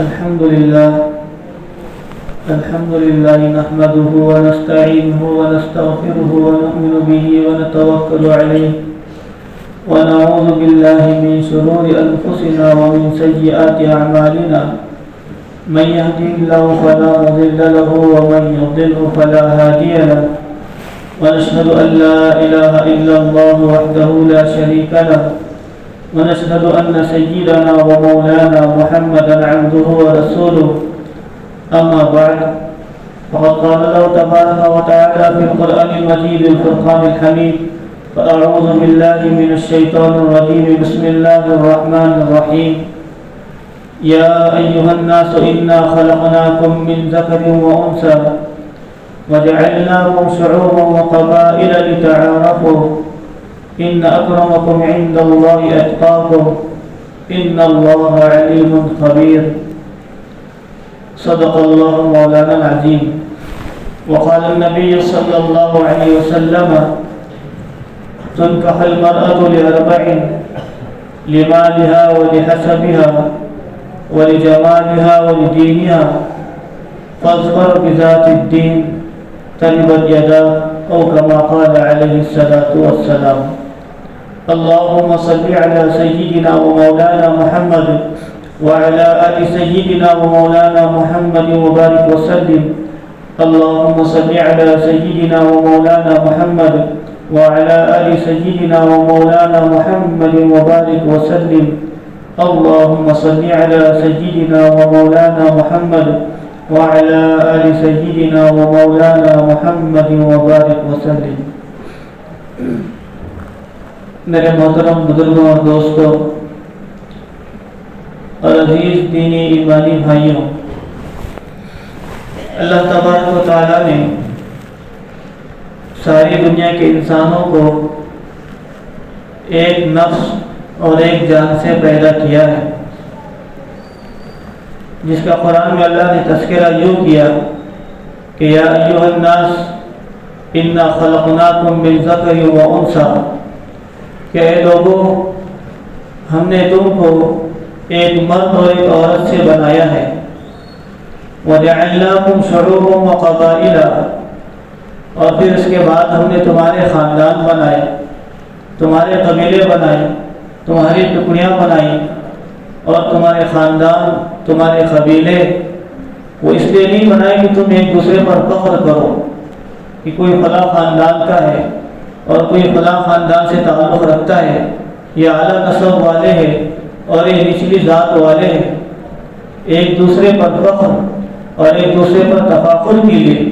الحمد لله نحمده ونستعينه ونستغفره ونؤمن به ونتوكل عليه ونعوذ بالله من شرور أنفسنا ومن سيئات أعمالنا من يهده الله فلا مضل له ومن يضلل فلا هادي له ونشهد أن لا إله إلا الله وحده لا شريك له ونشهد أن سيدنا ومولانا محمدا عبده ورسوله أما بعد فقد قال الله تبارك وتعالى في القرآن المجيد الفرقان الحميد فأعوذ بالله من الشيطان الرجيم بسم الله الرحمن الرحيم يا أيها الناس إنا خلقناكم من ذكر وأنثى وجعلناكم شعوبا وقبائل لتعارفوا إن أكرمكم عند الله أتقاكم إن الله عليم خبير صدق الله مولانا العظيم وقال النبي صلى الله عليه وسلم تنكح المرأة لأربع لمالها ولحسبها ولجمالها ولدينها فاظفر بذات الدين تربت يداك أو كما قال عليه الصلاة والسلام اللهم صل على سيدنا ومولانا محمد وعلى آل سيدنا ومولانا محمد وبارك وسلم اللهم صل على سيدنا ومولانا محمد وعلى آل سيدنا ومولانا محمد وبارك وسلم اللهم صل على سيدنا ومولانا محمد وعلى آل سيدنا ومولانا محمد وبارك وسلم میرے محترم بزرگوں اور دوستوں اور عزیز دینی ایمانی بھائیوں، اللہ تبارک و تعالیٰ نے ساری دنیا کے انسانوں کو ایک نفس اور ایک جان سے پیدا کیا ہے، جس کا قرآن میں اللہ نے تذکرہ یوں کیا کہ یا ایھا الناس انا خلقناکم من ذکر و انثی، کہ اے لوگوں ہم نے تم کو ایک مرد اور ایک عورت سے بنایا ہے، وجعلناکم شعوبا وقبائل، اور پھر اس کے بعد ہم نے تمہارے خاندان بنائے، تمہارے قبیلے بنائے، تمہاری ٹکڑیاں بنائی، اور تمہارے خاندان تمہارے قبیلے وہ اس لیے نہیں بنائے کہ تم ایک دوسرے پر فخر کرو کہ کوئی فلاں خاندان کا ہے اور کوئی فلاں خاندان سے تعلق رکھتا ہے، یہ اعلیٰ نسب والے ہیں اور یہ نچلی ذات والے ہیں۔ ایک دوسرے پر فخر اور ایک دوسرے پر تفاخر کے لیے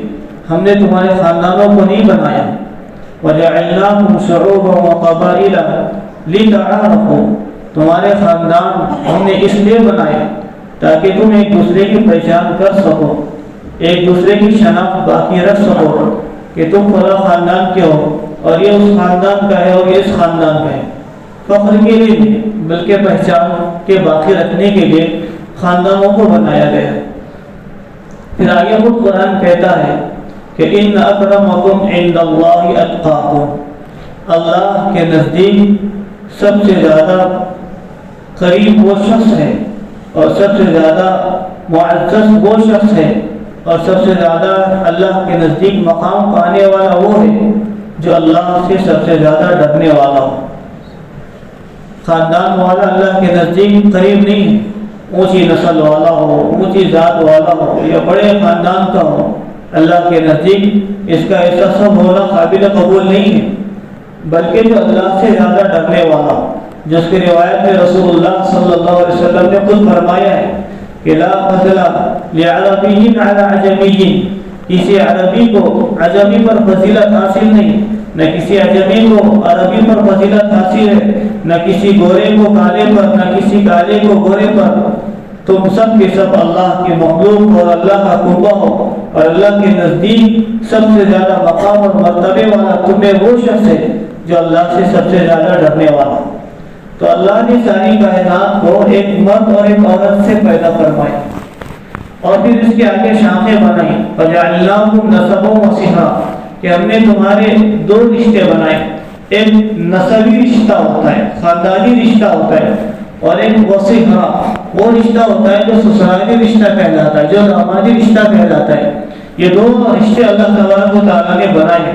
ہم نے تمہارے خاندانوں کو نہیں بنایا۔ وَجَعَلْنَاكُمْ شُعُوبًا وَقَبَائِلَ لِتَعَارَفُوا، تمہارے خاندان ہم نے اس لیے بنائے تاکہ تم ایک دوسرے کی پہچان کر سکو، ایک دوسرے کی شناخت باقی رکھ سکو کہ تم فلاں خاندان کے ہو اور یہ اس خاندان کا ہے اور یہ اس خاندان کا ہے۔ فخر کے لیے نہیں بلکہ پہچان کے باقی رکھنے کے لیے خاندانوں کو بنایا گیا۔ پھر آگے خود قرآن کہتا ہے کہ ان اکرمکم عند اللہ اتقاکم، اللہ کے نزدیک سب سے زیادہ قریب وہ شخص ہے اور سب سے زیادہ معزز وہ شخص ہے اور سب سے زیادہ اللہ کے نزدیک مقام پانے والا وہ ہے جو اللہ سے سب سے زیادہ ڈرنے والا ہو۔ خاندان والا اللہ کے نزدیک قریب نہیں ہے، اونچی نسل والا ہو، اونچی ذات والا ہو یا بڑے خاندان کا ہو، اللہ کے نزدیک اس کا ایسا سب ہونا قابل قبول نہیں ہے، بلکہ جو اللہ سے زیادہ ڈرنے والا ہو، جس کی روایت میں رسول اللہ صلی اللہ علیہ وسلم نے خود فرمایا ہے کہ لا فضل لعربی علی عجمی، کسی عربی کو عجمی پر فضیلت حاصل نہیں، نہ کسی عجمی کو عربی پر فضیلت حاصل ہے، نہ کسی گورے کو کالے پر، نہ کسی کالے کو گورے پر، تم سب کے سب اللہ کے مخلوق اور اللہ کا قربہ ہو، اور اللہ کے نزدیک سب سے زیادہ مقام اور مرتبے والا تمہیں وہ شخص ہے جو اللہ سے سب سے زیادہ ڈرنے والا۔ تو اللہ نے ساری کائنات کو ایک مرد اور ایک عورت سے پیدا فرمایا اور پھر اس کے آگے شاخیں بنائی، فَجَعَلْنَاكُمْ نَسَبًا وَصِهْرًا، کہ ہم نے تمہارے دو رشتے بنائے، ایک نسبی رشتہ ہوتا ہے، خاندانی رشتہ ہوتا ہے، اور ایک وصیحہ وہ رشتہ ہوتا ہے جو سسرالی رشتہ کہلاتا ہے، جو دامادی رشتہ کہلاتا ہے۔ یہ دو رشتے اللہ تبارک و تعالیٰ نے بنائے۔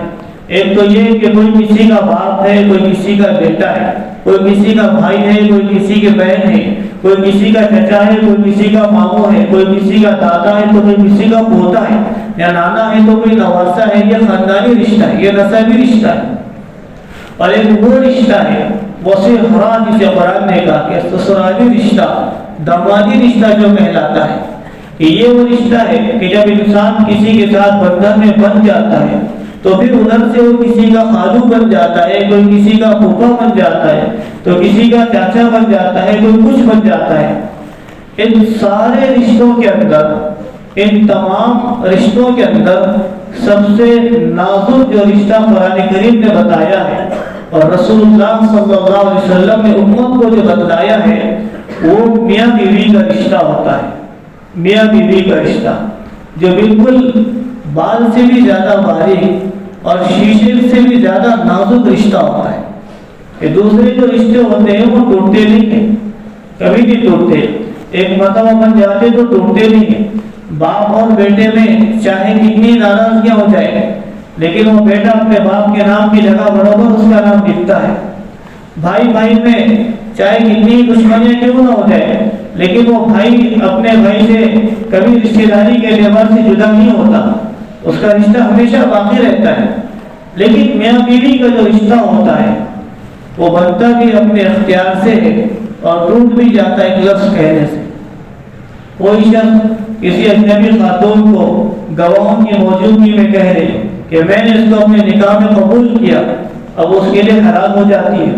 ایک تو یہ کہ کوئی کسی کا باپ ہے، کوئی کسی کا بیٹا ہے، کوئی کسی کا بھائی ہے، کوئی کسی کی بہن ہے، کوئی کسی کا چچا ہے، کوئی کسی کا ماموں ہے، کوئی کسی کا دادا ہے تو کوئی کسی کا پوتا ہے، یا نانا ہے تو کوئی نواسا ہے۔ یہ خاندانی رشتہ ہے، یہ نسبی رشتہ ہے۔ اور ایک وہ رشتہ ہے وصی حرام، جسے قرآن نے کہا کہ سسرالی رشتہ، دامادی رشتہ جو کہلاتا ہے، کہ یہ وہ رشتہ ہے کہ جب انسان کسی کے ساتھ بندھن میں بن جاتا ہے تو پھر ادھر سے وہ کسی کا خالو بن جاتا ہے، کوئی کسی کا پھوپھا بن جاتا ہے، تو کسی کا چاچا بن جاتا ہے، کوئی کچھ بن جاتا ہے۔ ان سارے رشتوں کے اندر، ان تمام رشتوں کے اندر سب سے نازک جو رشتہ قرآن کریم نے بتایا ہے اور رسول اللہ صلی اللہ علیہ وسلم نے امت کو جو بتلایا ہے، وہ میاں بیوی کا رشتہ ہوتا ہے۔ میاں بیوی کا رشتہ جو بالکل بال سے بھی زیادہ باریک اور شیشے سے بھی زیادہ نازک رشتہ ہوتا ہے۔ کہ دوسرے جو رشتے ہوتے ہیں وہ ٹوٹتے نہیں ہیں، کبھی نہیں ٹوٹتے، ایک مرتبہ بن جاتے تو ٹوٹتے نہیں ہیں۔ باپ اور بیٹے میں چاہے کتنی ناراضگیاں ہو جائے لیکن وہ بیٹا اپنے باپ کے نام کی جگہ برابر اس کا نام لکھتا ہے۔ بھائی بھائی میں چاہے کتنی دشمنیاں کیوں نہ ہو جائے لیکن وہ بھائی اپنے بھائی سے کبھی رشتہ داری کے اعتبار سے جدا نہیں ہوتا، اس کا رشتہ ہمیشہ باقی رہتا ہے۔ لیکن میاں بیوی کا جو رشتہ ہوتا ہے وہ بنتا بھی اپنے اختیار سے ہے اور ٹوٹ بھی جاتا ہے ایک لفظ کہنے سے۔ کوئی شخص کسی اجنبی خاتون کو گواہوں کی موجودگی میں کہہ دے کہ میں نے اس کو اپنے نکاح میں قبول کیا، اب اس کے لیے حلال ہو جاتی ہے،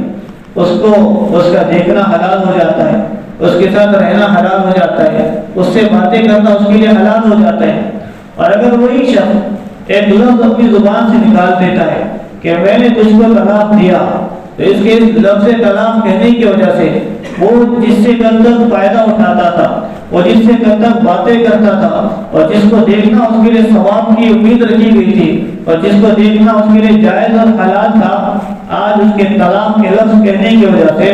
اس کو اس کا دیکھنا حلال ہو جاتا ہے، اس کے ساتھ رہنا حلال ہو جاتا ہے، اس سے باتیں کرنا اس کے لیے حلال ہو جاتا ہے۔ اور اگر وہی شخص ایک لفظ اپنی زبان سے نکال دیتا ہے کہ میں نے تجھ کو طلاق دیا، تو اس کے لفظ طلاق کہنے کی وجہ سے وہ جس سے کل تک فائدہ اٹھاتا تھا، وہ جس سے کل تک باتیں کرتا تھا اور جس کو دیکھنا اس کے لیے ثواب کی امید رکھی گئی تھی اور جس کو دیکھنا اس کے لیے جائز اور حلال تھا، آج اس کے طلاق کے لفظ کہنے کی وجہ سے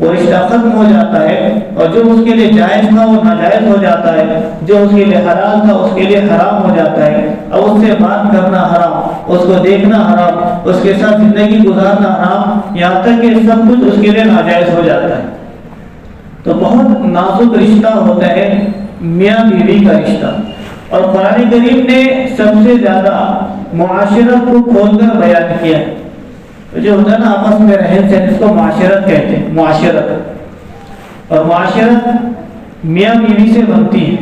وہ رشتہ ختم ہو جاتا ہے اور جو اس کے لیے جائز تھا وہ ناجائز ہو جاتا ہے، جو اس کے لیے حلال تھا اس کے لیے حرام ہو جاتا ہے۔ اب اس سے بات کرنا حرام، اس کو دیکھنا حرام، اس کے ساتھ زندگی گزارنا حرام، یہاں تک کہ سب کچھ اس کے لیے ناجائز ہو جاتا ہے۔ تو بہت نازک رشتہ ہوتا ہے میاں بیوی کا رشتہ، اور قرآن کریم نے سب سے زیادہ معاشرت کو کھول کر بیان کیا ہے۔ جو ہوتا ہے نا آپس میں رہن سہن، اس کو معاشرت کہتے ہیں، معاشرت۔ اور معاشرت میاں بیوی سے بنتی ہے۔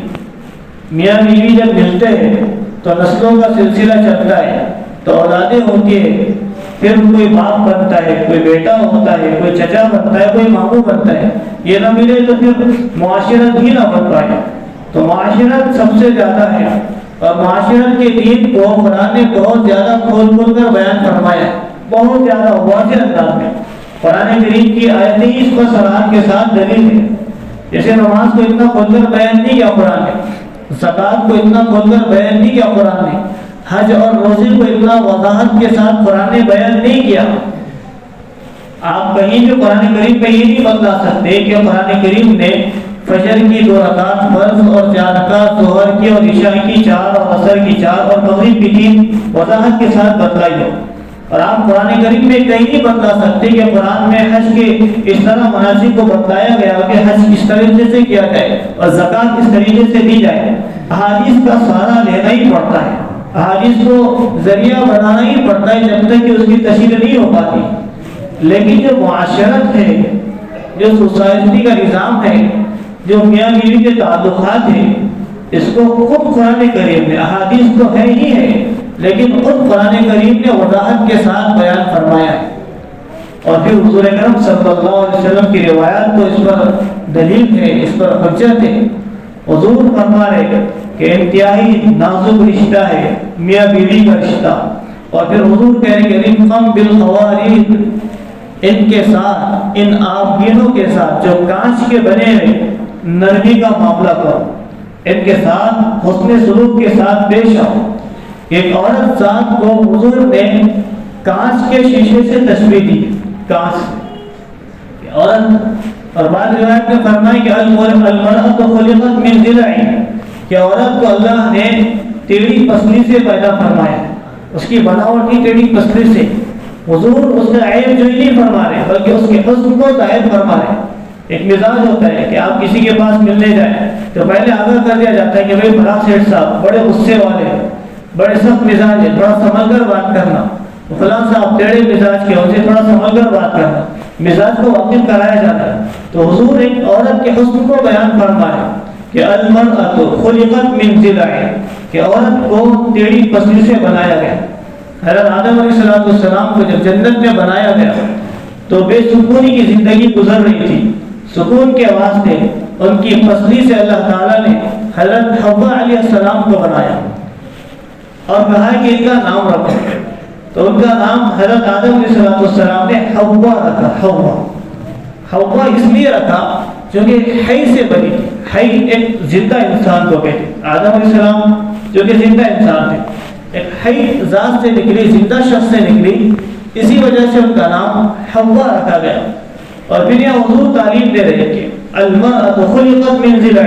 میاں بیوی جب ملتے ہیں تو نسلوں کا سلسلہ چلتا ہے، تو اولادیں ہوتی ہے، پھر کوئی باپ بنتا ہے، کوئی بیٹا ہوتا ہے، کوئی چچا بنتا ہے، کوئی ماموں بنتا ہے۔ یہ نہ ملے تو پھر معاشرت ہی نہ بن پائے۔ تو معاشرت سب سے زیادہ ہے، اور معاشرت کے دین کو قرآن نے بہت زیادہ کھول کھول کر بیان فرمایا ہے، بہت زیادہ واضح انداز میں۔ قرآن کریم کی آیتیں اس پر صراحت کے ساتھ دلیل ہے۔ جیسے نماز کو اتنا کھول کر بیان نہیں کیا قرآن نے، زکوٰۃ کو اتنا کھول کر بیان نہیں کیا قرآن نے، حج اور روزے کو اتنا وضاحت کے ساتھ قرآن نے بیان نہیں کیا۔ آپ کہیں بھی قرآن کریم پہ یہ نہیں بتلا سکتے کہ قرآن کریم نے فجر کی 2 رکعت فرض اور 4 رکعت ظہر کی اور عشاء کی 4 اور عصر کی 4 اور مغرب کی 3 وضاحت کے ساتھ بتلائی ہو۔ اور آپ قرآن کریم میں کہیں نہیں بتلا سکتے کہ قرآن میں حج کے اس طرح مناسب کو بتلایا گیا کہ حج کس طریقے سے کیا جائے اور زکوٰۃ کس طریقے سے دی جائے۔ احادیث کا سہارا لینا ہی پڑتا ہے، احادیث کو ذریعہ بنانا ہی پڑتا ہے جب تک کہ اس کی تشریح نہیں ہو پاتی۔ لیکن جو معاشرت ہے، جو سوسائٹی کا نظام ہے، جو میاں بیوی کے تعلقات ہیں، اس کو خود قرآن کریم نے، احادیث تو ہے ہی ہے لیکن خود قرآن کریم نے وضاحت کے ساتھ بیان فرمایا ہے۔ اور پھر حضور اکرم صلی اللہ علیہ وسلم کی روایات تو اس پر دلیل ہے، اس پر حجت ہے۔ حضور فرما رہے کہ انتہائی نازک رشتہ ہے میاں بیوی کا رشتہ، اور پھر حضور کہہ رہے کہ رفقاً بالقواریر، ان کے ساتھ، ان آبگینوں کے ساتھ جو کانچ کے بنے ہوئے نرمی کا معاملہ کرو، ان کے ساتھ حسن سلوک کے ساتھ پیش آؤ۔ ایک عورت ذات کو حضور نے کانچ کے شیشے سے تشبیہ دی، کانچ عورت اور بعض روایت میں فرمایا کہ المرأۃ خلقت من ضلع، کہ عورت کو اللہ نے ٹیڑھی پسلی سے پیدا فرمایا، اس کی بناوٹ ہی ٹیڑھی پسلی سے۔ حضور اس کا عیب جو ہی نہیں فرما رہے بلکہ اس کے حسن کو ظاہر فرما رہے۔ ایک مزاج ہوتا ہے کہ آپ کسی کے پاس ملنے جائیں تو پہلے آگاہ کر دیا جاتا ہے کہ بھائی بڑا سیٹ صاحب بڑے غصے والے، بڑے سخت مزاج ہے، تھوڑا سنبھل کر بات کرنا، فلاں صاحب ٹیڑھے مزاج کے، ان سے تھوڑا سنبھل کر بات کرنا، مزاج کو واقف کرایا جاتا ہے۔ تو حضور ایک عورت کے حسن کو بیان فرما رہے کہ المرأۃ خلقت من ضلع، کہ عورت کو ٹیڑھی پسلی سے بنایا گیا۔ حضرت آدم علیہ السلام کو جب جنت میں بنایا گیا تو بے سکونی کی زندگی گزر رہی تھی، سکون کے واسطے ان کی پسلی سے اللہ تعالیٰ نے حضرت حوا علیہ السلام کو بنایا اور کہا کہ ان کا نام رکھو۔ تو ان کا نام حضرت آدم علیہ السلام نے حوا رکھا۔ حوا اس لیے رکھا چونکہ حی سے بنی تھی، حی ایک زندہ انسان کو کہتے، آدم علیہ السلام جو کہ زندہ انسان تھے، ایک حی ذات سے نکلی، زندہ شخص سے نکلی، اسی وجہ سے ان کا نام حوا رکھا گیا۔ اور پھر یہ حضور تعلیم دے رہے کہ المرأۃ خلقت من ضلع،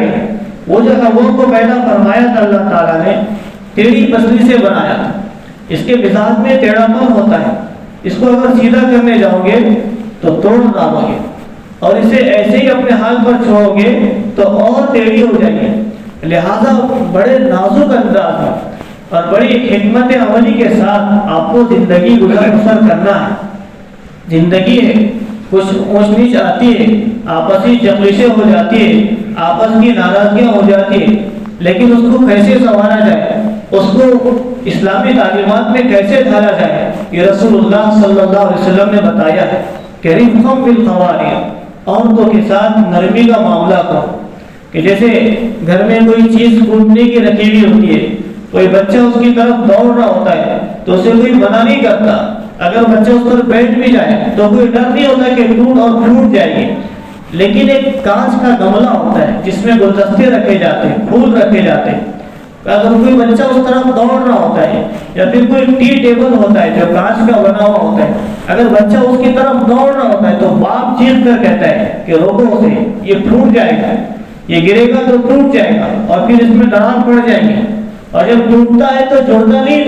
وہ جو حوا کو پیدا فرمایا تھا اللہ تعالیٰ نے ٹیڑھی پسلی سے بنایا تھا۔ اس کے مزاج میں ٹیڑھا پن ہوتا ہے، اس کو اگر سیدھا کرنے جاؤ گے تو توڑ ڈالو گے، اور اسے ایسے ہی اپنے حال پر چھوڑو گے تو اور ٹیڑھی ہو جائیں گے۔ لہذا بڑے نازک انداز میں اور بڑی حکمت عملی کے ساتھ آپ کو زندگی گزر بسر کرنا ہے۔ زندگی ہے، کچھ اونچ نیچ آتی ہے، آپسی جخلشیں ہو جاتی ہے، آپس کی ناراضگیاں ہو جاتی ہے، لیکن اس کو کیسے سنوارا جائے، اس کو اسلامی تعلیمات میں کیسے ڈھالا جائے، یہ رسول اللہ صلی اللہ علیہ وسلم نے بتایا ہے کہ رفقا بالقوارع، عورتوں کے ساتھ نرمی کا معاملہ کرو۔ کہ جیسے گھر میں کوئی چیز ٹوٹنے کی رکھی ہوئی ہوتی ہے، کوئی بچہ اس کی طرف دوڑ رہا ہوتا ہے تو اسے کوئی منع نہیں کرتا، اگر بچہ اس پر بیٹھ بھی جائے تو کوئی ڈر نہیں ہوتا کہ ٹوٹ اور پھوٹ جائے گی۔ لیکن ایک کانچ کا گملہ ہوتا ہے جس میں گلدستے رکھے جاتے ہیں، پھول رکھے جاتے ہیں، اگر کوئی بچہ اس طرف دوڑ رہا ہوتا ہے یا پھر کوئی ٹی ٹیبل ہوتا ہے جو کانچ کا بنا ہوا ہوتا ہے، اگر بچہ اس کی طرف دوڑ رہا ہوتا ہے تو باپ چیخ کر کہتا ہے کہ روکو اسے، یہ پھوٹ جائے گا، یہ گرے گا تو ٹوٹ جائے گا اور پھر اس میں دراڑ پڑ جائے گی، اور جب ٹوٹتا ہے تو جڑتا نہیں،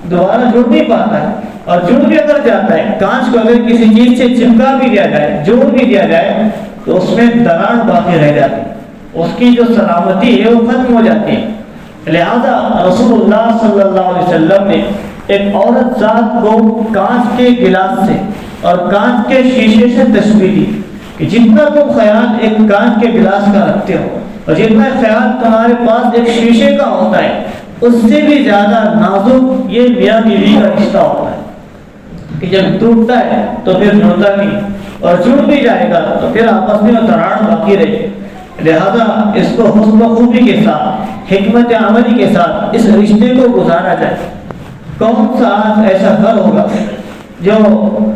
دوبارہ جڑ نہیں پاتا ہے، اور جڑ بھی اگر جاتا ہے، کانچ کو اگر کسی چیز سے چپکا بھی دیا جائے، جوڑ بھی دیا جائے تو اس میں دراڑ باقی رہ جاتی ہے، اس کی جو سلامتی ہے وہ ختم ہو جاتی ہے۔ لہذا رسول اللہ صلی اللہ علیہ وسلم نے ایک عورت ذات کو کانچ کے گلاس سے اور کانچ کے شیشے سے تشبیہ دی کہ جتنا تم خیال ایک کانچ کے گلاس کا رکھتے ہو اور جتنا خیال تمہارے پاس ایک شیشے کا ہوتا ہے، اس سے بھی زیادہ نازک یہ میاں بیوی کا رشتہ ہوتا ہے کہ جب ٹوٹتا ہے تو پھر جڑتا نہیں، اور جڑ بھی جائے گا تو پھر آپس میں دراڑ باقی رہے گی۔ لہذا اس کو حسن و خوبی کے ساتھ، حکمت عملی کے ساتھ اس رشتے کو گزارا جائے۔ کون سا آج ایسا گھر ہوگا جو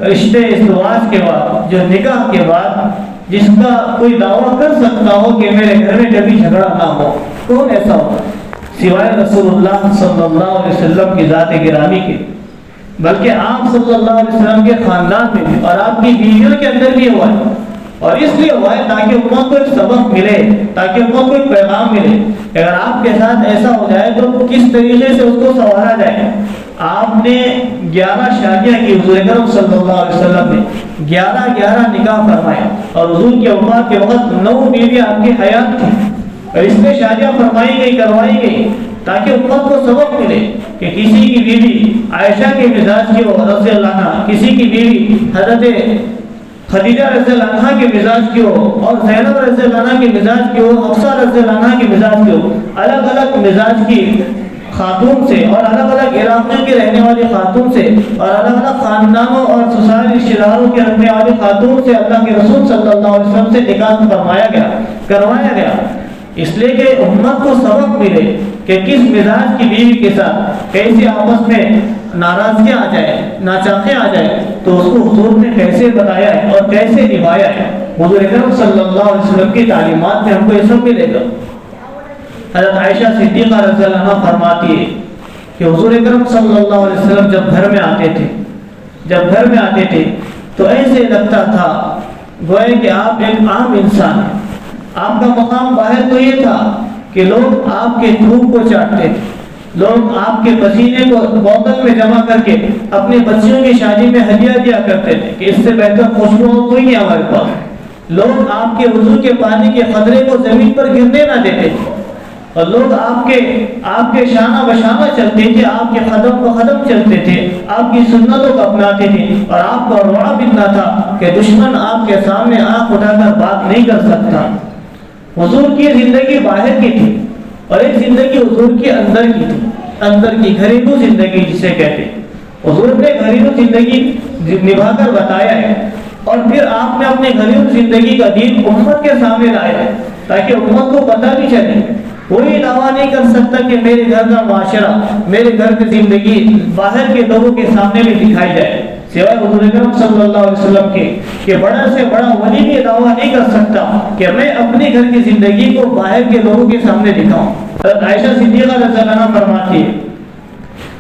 رشتے ازدواج کے بعد، جو نکاح کے بعد جس کا کوئی دعویٰ کر سکتا ہو کہ میرے گھر میں کبھی جھگڑا نہ ہو؟ کون ایسا ہوگا سوائے رسول اللہ صلی اللہ علیہ وسلم کی ذات گرامی کے؟ بلکہ آپ صلی اللہ علیہ وسلم کے خاندان میں بھی اور آپ کی بیویوں کے اندر بھی ہوا ہے، اور اس لیے ہوا ہے تاکہ امت کو ایک سبق ملے، تاکہ امت کو ایک پیغام ملے۔ اگر آپ کے ساتھ ایسا ہو جائے تو کس طریقے سے اس کو سنوارا جائے۔ آپ نے 11 شادیاں کی، حضور اکرم صلی اللہ علیہ وسلم نے 11 نکاح فرمائے، اور حضور کی وفات کے وقت 9 بیوی آپ کی حیات تھی، اور اس میں شادیاں فرمائی گئی، کروائی گئی تاکہ امت کو سبق ملے کہ کسی کی بیوی عائشہ کے مزاج کی ہو رضی اللہ عنہ، کسی کی بیوی حضرت خدیجہ رضی اللہ عنہ کے مزاج کی ہو، اور زینب رضی اللہ عنہ کے مزاج کی ہو، حفصہ رضی اللہ عنہ کے مزاج کی ہو۔ الگ الگ مزاج کی خاتون سے اور الگ الگ علاقے کے رہنے والی خاتون سے اور الگ الگ خاندانوں اور سسرال رشتہ داروں کے رہنے والی خاتون سے اللہ کے رسول صلی اللہ علیہ وسلم سے نکاح فرمایا گیا، کروایا گیا، اس لیے کہ امت کو سبق ملے کہ کس مزاج کی بیوی کے ساتھ کیسے آپس میں ناراضگیاں آ جائے، ناچاقیں آ جائے تو اس کو حضور نے کیسے بتایا ہے اور کیسے نبھایا ہے۔ حضور اکرم صلی اللہ علیہ وسلم کی تعلیمات میں ہم کو یہ سب ملے گا۔ حضرت عائشہ صدیقہ رضی اللہ عنہ فرماتی ہے کہ حضور اکرم صلی اللہ علیہ وسلم جب گھر میں آتے تھے تو ایسے لگتا تھا گویا کہ آپ ایک عام انسان ہیں. آپ کا مقام باہر تو یہ تھا کہ لوگ آپ کے تھوک کو چاٹتے تھے, لوگ آپ کے پسینے کو بوتل میں جمع کر کے اپنے بچیوں کی شادی میں ہدیہ دیا کرتے تھے کہ اس سے بہتر خوشبو کوئی نہیں ہمارے پاس. لوگ آپ کے وضو کے پانی کے قطرے کو زمین پر گرنے نہ دیتے تھے, اور لوگ آپ کے شانہ بشانہ چلتے تھے, آپ کے قدم کو قدم چلتے تھے, آپ کی سنتوں کو اپناتے تھے, اور آپ کا رعب اتنا تھا کہ دشمن آپ کے سامنے آنکھ اٹھا کر بات نہیں کر سکتا. حضور کی زندگی باہر کی تھی اور ایک زندگی حضور کی اندر کی تھی, اندر کی گھریلو زندگی جسے کہتے ہیں. حضور نے گھریلو زندگی نبھا کر بتایا ہے, اور پھر آپ نے اپنے گھریلو زندگی کا دین امت کے سامنے لایا ہے تاکہ امت کو پتہ بھی چلے. کوئی دعویٰ نہیں کر سکتا کہ میرے گھر کا معاشرہ, میرے گھر کی زندگی باہر کے لوگوں کے سامنے بھی دکھائی جائے سوائے حضور اکرم صلی اللہ علیہ وسلم کے, کہ بڑا سے بڑا ولی بھی دعویٰ نہیں کر سکتا کہ میں اپنے گھر کی زندگی کو باہر کے لوگوں کے سامنے دکھاؤں. حضرت عائشہ صدیقہ رضی اللہ عنہا فرماتی ہے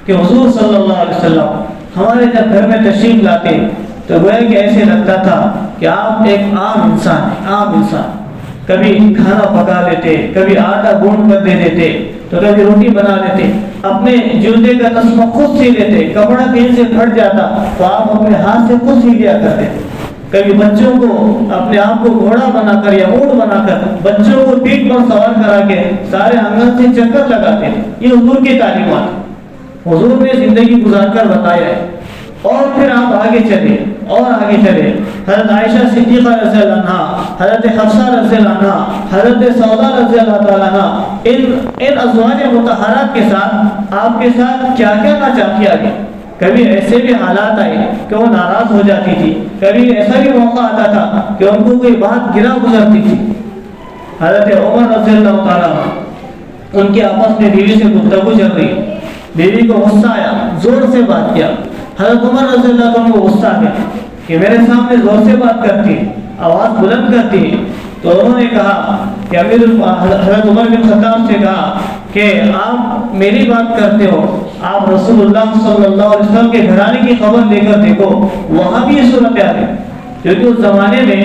کہ حضور صلی اللہ علیہ وسلم ہمارے جب گھر میں تشریف لاتے تو گویا کہ ایسے لگتا تھا کہ آپ ایک عام انسان ہیں, عام انسان. کبھی کھانا پکا لیتے, کبھی آٹا گوندھ کر دے دیتے, تو کبھی روٹی بنا لیتے, اپنے جوتے کا تسمہ خود سی لیتے, کپڑا کہیں سے پھٹ جاتا تو آپ اپنے ہاتھ سے خود سی لیا کرتے. کبھی بچوں کو اپنے آپ کو گھوڑا بنا کر یا اونٹ بنا کر بچوں کو پیٹھ پر سوار کرا کے سارے آنگن سے چکر لگاتے تھے. یہ حضور کی تعلیمات, حضور نے زندگی گزار کر بتایا ہے. اور پھر آپ آگے چلے اور آگے چلے. حضرت عائشہ صدیقہ رضی اللہ عنہا, حضرت حفصہ رضی اللہ عنہا, حضرت سودا رضی اللہ تعالیٰ عنہا, ان ازواج مطہرات کے ساتھ آپ کے ساتھ کیا کیا ناچاکیاں گئی. کبھی ایسے بھی حالات آئے کہ وہ ناراض ہو جاتی تھی, کبھی ایسا بھی موقع آتا تھا کہ ان کو کوئی بات گرا گزرتی تھی. حضرت عمر رضی اللہ تعالیٰ ان کے آپس میں بیوی سے گفتگو چل رہی, بیوی کو غصہ آیا, زور سے بات کیا. حضرت عمر رضی اللہ عنہ کو غصہ آ گیا کہ میرے سامنے زور سے بات کرتی ہے, آواز بلند کرتی ہے. تو انہوں نے کہا کہ حضرت عمر بن خطاب سے کہا کہ آپ میری بات کرتے ہو, آپ رسول اللہ صلی اللہ علیہ وسلم کے گھرانے کی خبر لے کر دیکھو, وہاں بھی یہ صورت ہے. کیونکہ اس زمانے میں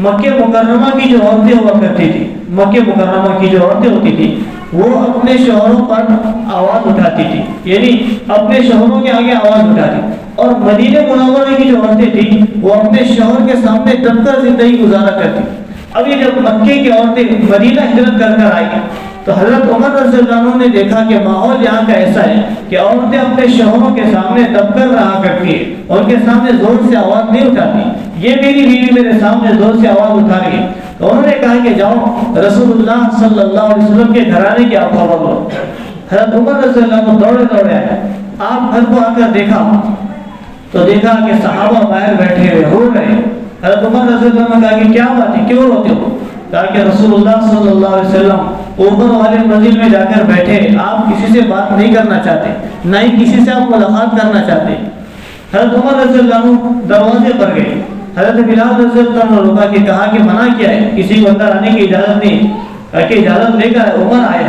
مکہ مکرمہ کی جو عورتیں ہوا کرتی تھی, مکہ مکرمہ کی جو عورتیں ہوتی تھی وہ اپنے شوہروں پر آواز اٹھاتی تھی, یعنی اپنے شوہروں کے آگے آواز اٹھاتی. اور مدینہ منورہ کی جو عورتیں تھیں وہ اپنے شوہر کے سامنے دب کر زندگی گزارا کرتی. ابھی جب مکے کی عورتیں مدینہ ہجرت کر آئی تو حضرت عمر رضی اللہ عنہ نے دیکھا کہ ماحول یہاں کا ایسا ہے کہ عورتیں اپنے شوہروں کے سامنے دب کر رہا کرتی ہے, ان کے سامنے زور سے آواز نہیں اٹھاتی. یہ میری بیوی میرے سامنے زور سے آواز اٹھا رہی ہے. تو انہوں نے کہا کہ جاؤ رسول اللہ صلی اللہ علیہ وسلم کے گھرانے کی آپ خبر لو. حضرت عمر رضی اللہ عنہ دوڑے آئے. آپ گھر کو آ کر دیکھا تو دیکھا کہ صحابہ باہر بیٹھے ہوئے رو رہے. حضرت عمر رضی اللہ عنہ نے کہا کہ کیا بات ہے, کیوں روتے ہو؟ کہا کہ رسول اللہ صلی اللہ علیہ وسلم اوپر والے منزل میں جا کر بیٹھے, آپ کسی سے بات نہیں کرنا چاہتے, نہ ہی کسی سے آپ ملاقات کرنا چاہتے. حضرت عمر رضی اللہ عنہ دروازے پر گئے. حضرت بلال رضی اللہ عنہ روکا کہ کہا کہ منع کیا ہے, کسی کو اندر آنے کی اجازت نہیں. کہا کہ اجازت لے کر عمر آیا,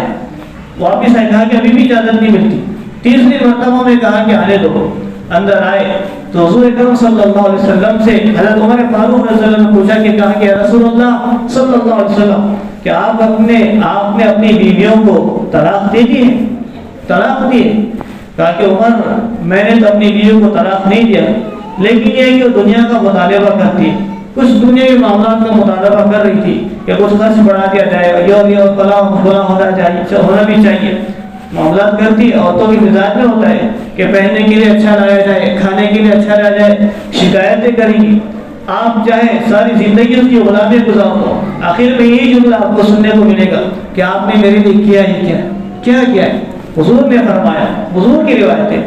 واپس آئے. کہا کہ ابھی بھی اجازت نہیں ملتی. تیسری مرتبہ میں کہا کہ آنے دو. اندر آئے تو حضور اکرم صلی اللہ علیہ وسلم سے حضرت عمر فاروق رضی اللہ عنہ نے پوچھا کہ کہا کہ رسول اللہ صلی اللہ علیہ وسلم کہ آپ نے اپنی بیویوں کو طلاق دے دی ہے, طلاق دی ہے؟ کہا کہ عمر میں نے تو اپنی بیویوں کو طلاق نہیں دیا, لیکن یہ ہے کہ وہ دنیا کا مطالبہ کرتی ہے, کچھ دنیاوی معاملات کا مطالبہ کر رہی تھی کہ کچھ خرچ بڑھا دیا جائے, یہ فلاں ہونا بھی چاہیے. معاملات کرتی. عورتوں کے مزاج میں ہوتا ہے کہ پہننے کے لیے اچھا لایا جائے, کھانے کے لیے اچھا لایا جائے, شکایتیں کریں گی. آپ چاہے ساری زندگی اس کی غلامی گزار دو, آخر میں یہی جملہ آپ کو سننے کو ملے گا کہ آپ نے میرے لیے کیا ہی کیا ہے. حضور نے فرمایا, حضور کی روایت ہے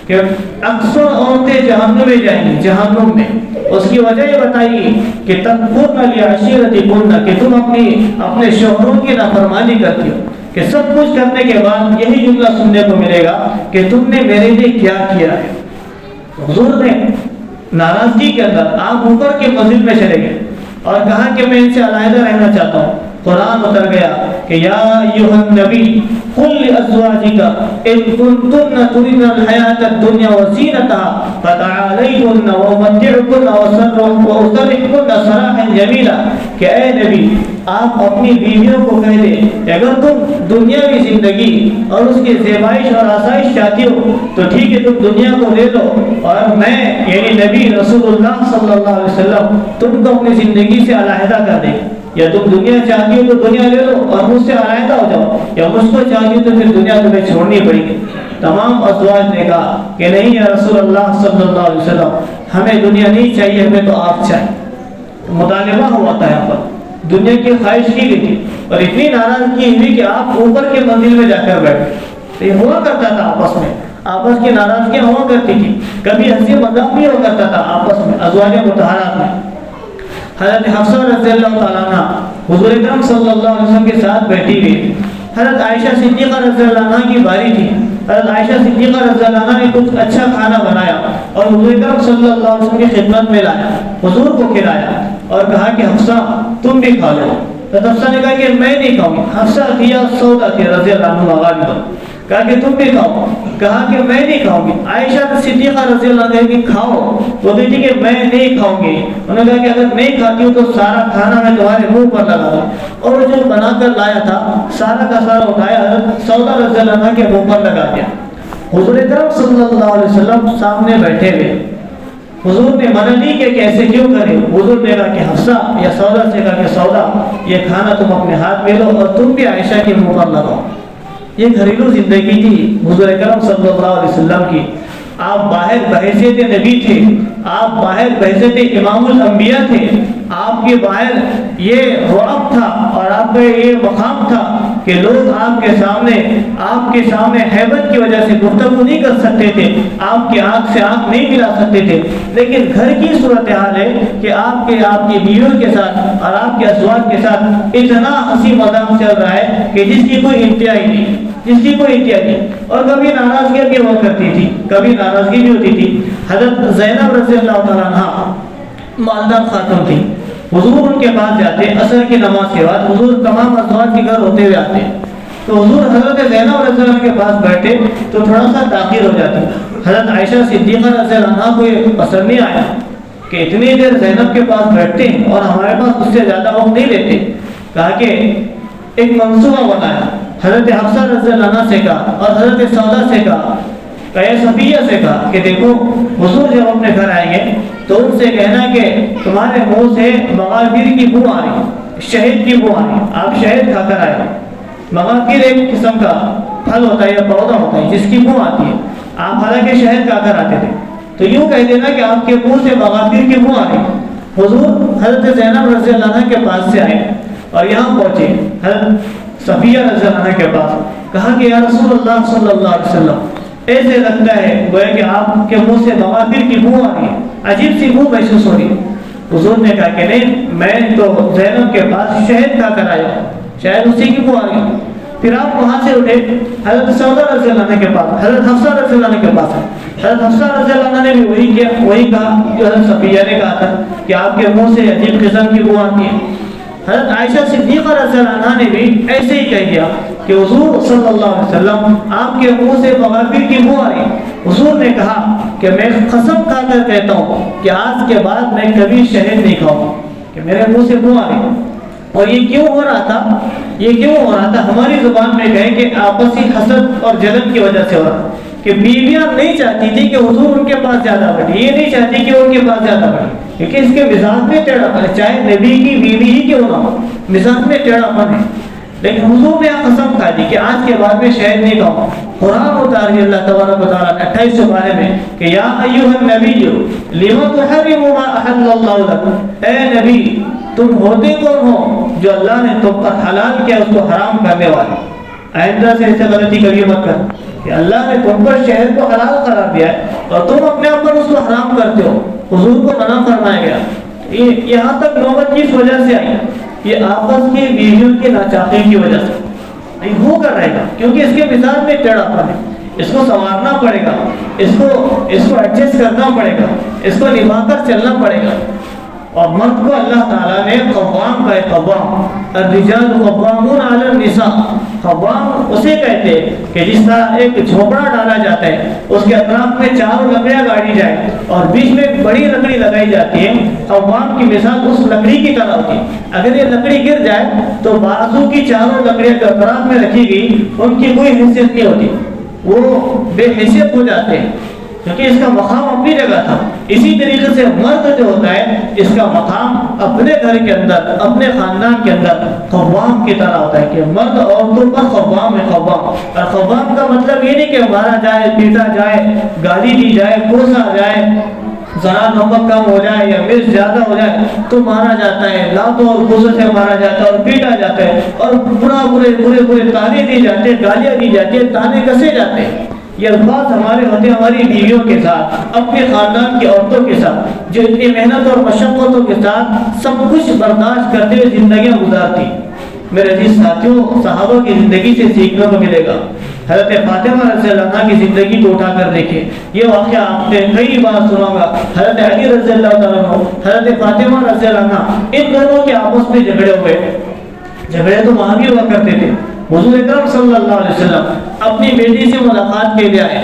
کہ اکثر عورتیں جہنم میں جائیں گی, جہنم میں. اس کی وجہ یہ بتائی کہ تکفرن لعشیرتکن, کہ تم اپنے شوہروں کی نافرمانی کرتی ہو, کہ سب کچھ کرنے کے بعد یہی جملہ سننے کو ملے گا کہ تم نے میرے لیے کیا کیا ہے. حضور نے ناراضگی کے اندر آپ اوپر کے منزل میں چلے گئے اور کہا کہ میں ان سے علیحدہ رہنا چاہتا ہوں. قرآن اتر گیا کہ یا ایھا النبی قل لازواجک ان کنتن تردن الحیاۃ الدنیا وزینتها فتعالیکن وامتعکن واسرحکن سراحا جمیلا، کہ اے نبی آپ اپنی بیویوں کو کہہ دیں اگر تم دنیاوی زندگی اور اس کی زیبائش اور آسائش چاہتی ہو تو ٹھیک ہے، تم دنیا کو لے لو، اور میں یعنی نبی رسول اللہ صلی اللہ علیہ وسلم تم کو اپنی زندگی سے علیحدہ کر دیں، یا تم دنیا چاہتی ہو تو دنیا لے لو اور مجھ سے علیحدہ ہو جاؤ، یا مجھ کو چاہتی ہو تو پھر دنیا تمہیں چھوڑنی پڑے گی۔ تمام ازواج نے کہا کہ نہیں یا رسول اللہ صلی اللہ علیہ وسلم، ہمیں دنیا نہیں چاہیے، ہمیں تو آپ چاہیے۔ مطالبہ ہوا تھا یہاں پر، دنیا کی خواہش کی گئی تھی، اور اتنی ناراضگی ہوئی کہ آپ اوپر کے منزل میں جا کر بیٹھے۔ تو یہ ہوا کرتا تھا آپس کی ناراضگیاں ہوا کرتی تھی، کبھی ہنسی مذاق بھی ہوا کرتا تھا آپس میں ازواج مطہرات میں۔ حضرت حفصہ رضی اللہ تعالیٰ عنہ حضور اکرم صلی اللہ علیہ وسلم کے ساتھ بیٹھی ہوئی، حضرت عائشہ صدیقہ رضی اللہ عنہ کی باری تھی۔ حضرت عائشہ صدیقہ رضی اللہ عنہ نے کچھ اچھا کھانا بنایا اور حضور اکرم صلی اللہ علیہ وسلم کی خدمت میں لایا، حضور کو کھلایا اور کہا کہ حفصہ تم بھی کھا لو۔ تو حفصہ نے کہا کہ میں نہیں کھاؤں گی۔ حفصہ تھی یا سودا تھی رضی اللہ عنہ غالباً، کہا کہ تم بھی کھاؤ، کہا کہ میں نہیں کھاؤں گی۔ عائشہ صدیقہ رضی اللہ عنہ کہ کھاؤ، وہ کہتی کہ میں نہیں کھاؤں گی۔ انہوں نے کہا کہ اگر نہیں کھاتی ہوں تو سارا کھانا میں تمہارے منہ پر لگا دوں، اور وہ جو بنا کر لایا تھا سارا کا سارا اٹھایا حضرت سودا رضی اللہ عنہ کے منہ پر لگا دیا۔ حضور اکرم صلی اللہ علیہ وسلم سامنے بیٹھے ہوئے، حضور نے منع نہیں کہ ایسے کیوں کرے۔ حضور نے کہا کہ حفصہ یا سودا سے کہا کہ سودا یہ کھانا تم اپنے ہاتھ میں لو اور تم بھی عائشہ کے منہ پر لگاؤ۔ یہ گھریلو زندگی تھی حضور اکرم صلی اللہ علیہ وسلم کی۔ آپ باہر بحیثیت نبی تھے، آپ باہر بحیثیت امام الانبیاء تھے، آپ کے باہر یہ رعب تھا اور آپ کا یہ مقام تھا کہ لوگ آپ کے سامنے ہیبت کی وجہ سے گفتگو نہیں کر سکتے تھے، آپ کی آنکھ سے آنکھ نہیں ملا سکتے تھے۔ لیکن گھر کی صورتحال ہے کہ آپ کی بیویوں کے ساتھ اور آپ کے ازواج کے ساتھ اتنا ہنسی مذاق چل رہا ہے کہ جس کی کوئی انتہا ہی نہیں، اور کبھی ناراضگیاں بھی ہوا کرتی تھی، کبھی ناراضگی بھی ہوتی تھی۔ حضرت زینب رضی اللہ تعالیٰ عنہ مالدار خاتون تھی، حضور ان کے پاس جاتے عصر کی نماز کے بعد، حضور تمام ازواج کے گھر ہوتے ہوئے آتے، تو حضور حضرت زینب رضی اللہ عنہ کے پاس بیٹھے تو تھوڑا سا تاخیر ہو جاتی۔ حضرت عائشہ صدیقہ رضی اللہ عنہ کو یہ پسند نہیں آیا کہ اتنی دیر زینب کے پاس بیٹھتے ہیں اور ہمارے پاس اس سے زیادہ وقت نہیں لیتے۔ کہا کہ ایک منصوبہ بنایا، حضرت حفصہ رضی اللہ عنہ سے کہا اور حضرت سودا سے کہا، صفیہ سے کہا کہ دیکھو حضور جب اپنے گھر آئیں گے تو ان سے کہنا کہ تمہارے منہ سے مغافیر کی بو آ رہی، شہد کی بو آ رہی، آپ شہد کھا کر آئے۔ مغافیر ایک قسم کا پھل ہوتا ہے یا پودا ہوتا ہے جس کی بو آتی ہے، آپ حالانکہ شہد کھا کر آتے تھے، تو یوں کہہ دینا کہ آپ کے منہ سے مغافیر کی بو آ رہی۔ حضور حضرت زینب رضی اللہ عنہ کے پاس سے آئے اور یہاں پہنچے حضرت صفیہ رضی اللہ عنہ کے پاس، کہا کہ یا رسول اللہ صلی اللہ علیہ وسلم ایسے لگتا ہے گویا کہ آپ کے منہ سے مغافر کی بو آ رہی ہے، عجیب سی بو محسوس ہو رہی۔ حضور نے کہا کہ نہیں، میں تو زینب کے پاس شہد کھا کر آیا، شاید اسی کی بو آ رہی۔ پھر آپ وہاں سے اٹھے حضرت سودا رضی اللہ عنہ کے پاس، حضرت حفصہ رضی اللہ عنہ کے پاس۔ حضرت حفصہ رضی اللہ عنہ نے بھی وہی کہا جو حضرت صفیہ نے کہا تھا کہ آپ کے منہ سے عجیب قسم کی بو آتی ہے۔ حضرت عائشہ صدیقہ رضی اللہ عنہ نے بھی ایسے ہی کہہ دیا کہ حضور صلی اللہ علیہ وسلم آپ کے منہ سے مغافر کی بو آ رہی۔ حضور نے کہا کہ میں قسم کھا کر کہتا ہوں کہ آج کے بعد میں کبھی شہد نہیں کھاؤں گا، کہ میرے منہ سے بو آ رہی۔ اور یہ کیوں ہو رہا تھا ہماری زبان میں کہیں کہ آپسی حسد اور جلن کی وجہ سے ہو رہا، کہ بیویاں نہیں چاہتی تھی کہ حضور ان کے پاس زیادہ بڑھے، یہ نہیں چاہتی کہ ان کے پاس زیادہ بڑھے، کیونکہ اس کے مزاج میں ٹیڑھا پن ہے، چاہے نبی کی بیوی ہی کیوں نہ ہو، مزاج میں ٹیڑھا پن ہے۔ لیکن حضور نے قسم کھا دی کہ آج کے بعد میں شہد نہیں کھاؤں۔ قرآن اتاری اللہ تبارک و تعالیٰ 28 پارے میں کہ یا ایھا النبی لم تحرم ما احل اللہ لک، اے نبی تم ہوتے کون ہو جو اللہ نے تم پر حلال کیا اس کو حرام کرنے والے۔ آئندہ سے ایسے غلطی کبھی مت کر کہ اللہ نے تم پر شہد کو حلال قرار دیا ہے اور تم اپنے اوپر اس کو حرام کرتے ہو۔ حضور کو منع فرمایا گیا۔ یہاں تک نوبت کس وجہ سے آئی؟ یہ آپس کی بیویوں کی ناچاقی کی وجہ سے ہو کر رہے گا، کیونکہ اس کے مزاج میں ٹیڑھا پن ہے، اس کو سنوارنا پڑے گا، اس کو ایڈجسٹ کرنا پڑے گا، اس کو نبھا کر چلنا پڑے گا۔ اور مرد کو اللہ تعالیٰ نے قوام کا قوام، الرجال قوامون علی النساء، قوام اسے کہتے ہیں کہ جس طرح ایک جھوپڑا ڈالا جاتا ہے، اس کے اطراف میں چاروں لکڑیاں گاڑی جائے اور بیچ میں ایک بڑی لکڑی لگائی جاتی ہے، قوام کی مثال اس لکڑی کی طرح ہوتی ہے۔ اگر یہ لکڑی گر جائے تو بازو کی چاروں لکڑیاں جو اطراف میں رکھی گئی ان کی کوئی حیثیت نہیں ہوتی، وہ بے حیثیت ہو جاتے ہیں، کیونکہ اس کا مقام اپنی جگہ تھا۔ اسی طریقے سے مرد جو ہوتا ہے اس کا مقام اپنے گھر کے اندر، اپنے خاندان کے اندر قوام کی طرح ہوتا ہے کہ مرد عورتوں پر قوام ہے، قوام۔ اور قوام کا مطلب یہ نہیں کہ مارا جائے، پیٹا جائے، گالی دی جائے، کوسا جائے، ذرا نمک کم ہو جائے یا مرچ زیادہ ہو جائے تو مارا جاتا ہے، لاتوں اور غصے سے مارا جاتا ہے اور پیٹا جاتا ہے اور برے تانے دی جاتے ہیں، گالیاں دی جاتی ہیں، تانے کسے جاتے ہیں۔ یہ الفاظ ہمارے ہوتے ہیں ہماری بیویوں کے ساتھ، اپنے خاندان کی عورتوں کے ساتھ، جو اتنی محنت اور مشقتوں کے ساتھ سب کچھ برداشت کرتے ہوئے زندگیاں گزارتی۔ میرے عزیز ساتھیوں، صحابہ کی زندگی سے سیکھنے کو ملے گا۔ حضرت فاطمہ رضی اللہ عنہ کی زندگی کو اٹھا کر دیکھیں، یہ واقعہ آپ نے کئی بار سنا ہوگا۔ حضرت علی رضی اللہ تعالیٰ عنہ، حضرت فاطمہ رضی اللہ عنہ، ان دونوں کے آپس میں جھگڑے ہوئے۔ جھگڑے تو وہاں بھی ہوا کرتے تھے۔ حضور اکرم صلی اللہ علیہ وسلم اپنی بیٹی سے ملاقات کے لیے آئے،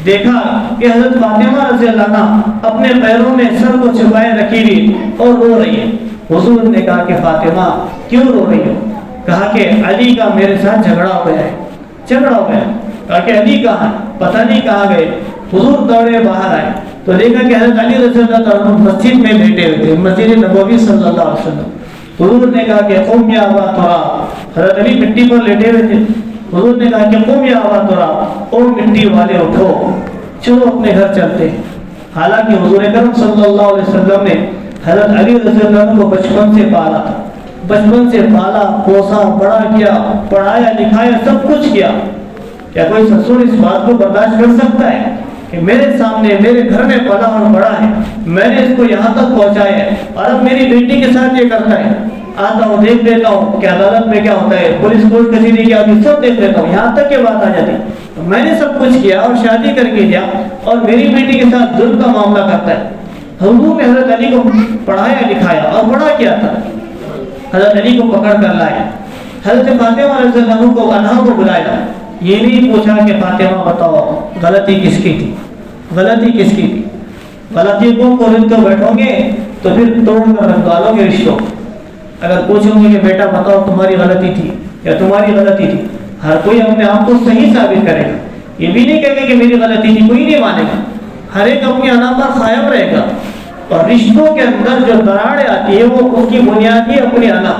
دیکھا کہ حضرت فاطمہ رضی اللہ عنہ اپنے پیروں میں سر کو چھپائے رکھی ہوئی اور رو رہی ہے۔ حضور نے کہا کہ فاطمہ کیوں رو رہی ہو؟ کہا کہ علی کا میرے ساتھ جھگڑا ہو گیا ہے، جھگڑا ہو گیا ہے۔ کہا کہ علی کہاں؟ پتہ نہیں کہاں گئے۔ حضور دوڑے باہر آئے تو دیکھا کہ حضرت علی رضی اللہ تعالیٰ مسجد میں بیٹھے ہوئے تھے، مسجد نبوی صلی اللہ علیہ وسلم۔ حضور نے کہا کہ قم یا ابا تراب، حضرت علی مٹی پر لیٹے ہوئے تھے۔ حضور نے کہا کہ قم یا ابا تراب، او مٹی والے اٹھو، چلو اپنے گھر چلتے ہیں۔ حالانکہ حضور اکرم صلی اللہ علیہ وسلم نے حضرت علی رضی اللہ عنہ کو بچپن سے پالا تھا، بچپن سے پالا، پوسا، بڑا کیا، پڑھایا لکھایا، سب کچھ کیا۔ کیا کوئی سسر اس بات کو برداشت کر سکتا ہے کہ میرے سامنے میرے گھر میں پلا اور بڑا ہے، میں نے اس کو یہاں تک پہنچایا ہے اور اب میری بیٹی کے ساتھ یہ کرتا ہے؟ آتا ہوں دیکھ لیتا ہوں کہ عدالت میں کیا ہوتا ہے، پولیس کورٹ کچہری کیا ہوتی ہے، سب دیکھ لیتا ہوں، یہاں تک کہ بات آ جاتی ہے میں نے سب کچھ کیا اور شادی کر کے دیا اور میری بیٹی کے ساتھ ظلم کا معاملہ کرتا ہے۔ حضور نے حضرت علی کو پڑھایا لکھایا اور بڑا کیا تھا۔ حضرت علی کو پکڑ کر لائے، حضرت فاطمہ رضی اللہ عنہ کو بلایا، یہ نہیں پوچھا کہ فاطمہ بتاؤ غلطی کس کی تھی، غلطی کس کی تھی؟ غلطی کو رکھ کر بیٹھو گے تو پھر توڑ کر رکھ ڈالو گے رشتوں۔ اگر پوچھو گے کہ بیٹا بتاؤ تمہاری غلطی تھی یا تمہاری غلطی تھی، ہر کوئی اپنے آپ کو صحیح ثابت کرے گا، یہ بھی نہیں کہے گا کہ میری غلطی تھی، کوئی نہیں مانے گا، ہر ایک اپنی انا پر قائم رہے گا۔ اور رشتوں کے اندر جو دراڑیں آتی ہے وہ اس کی بنیاد ہی اپنی انا۔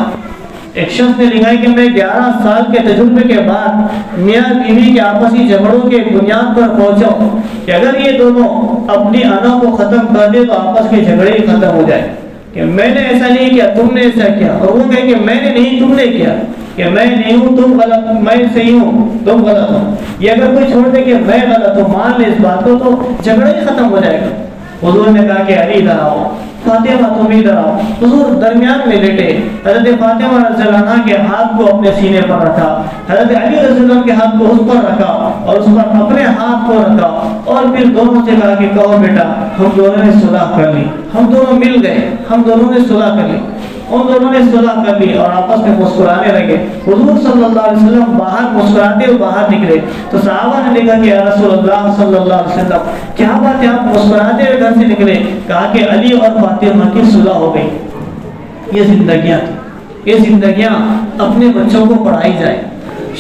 ایک شخص نے لکھا ہے کہ میں 11 سال کے تجربے کے بعد میاں بیوی کے آپسی جھگڑوں کے بنیاد پر پہنچا ہوں کہ اگر یہ دونوں اپنی انا کو ختم کر دے تو آپس کے جھگڑے ہی ختم ہو جائے، کہ میں نے ایسا نہیں کیا تم نے ایسا کیا، اور وہ کہے کہ میں نے نہیں تم نے کیا، کہ میں نہیں ہوں تم غلط، میں صحیح ہوں تم غلط ہو۔ یہ اگر کوئی چھوڑ دے کہ میں غلط ہوں، مان لے اس بات کو، تو جھگڑا ہی ختم ہو جائے گا۔ حضور نے کہا کہ علی ادھر آؤ، فاطمہ تم ادھر آؤ۔ حضور درمیان میں لیٹے، حضرت فاطمہ رضی اللہ عنہ کے ہاتھ کو اپنے سینے پر رکھا، حضرت علی رضی اللہ عنہ کے ہاتھ کو اس پر رکھا اور اس پر اپنے ہاتھ کو رکھا، اور پھر دونوں سے کہا کہ کہو بیٹا ہم دونوں نے صلح کر لی، ہم دونوں مل گئے، ہم دونوں نے صلح کر لی۔ ان دونوں نے صلح کر لی اور آپس میں مسکرانے لگے۔ حضور صلی اللہ علیہ وسلم باہر مسکراتے ہوئے باہر نکلے تو صحابہ نے دیکھا کہ یا رسول اللہ صلی اللہ علیہ وسلم کیا بات ہے، آپ مسکراتے ہوئے گھر سے نکلے؟ کہا کہ علی اور فاطمہ کی صلح ہو گئی۔ یہ زندگیاں تھیں، یہ زندگیاں اپنے بچوں کو پڑھائی جائے،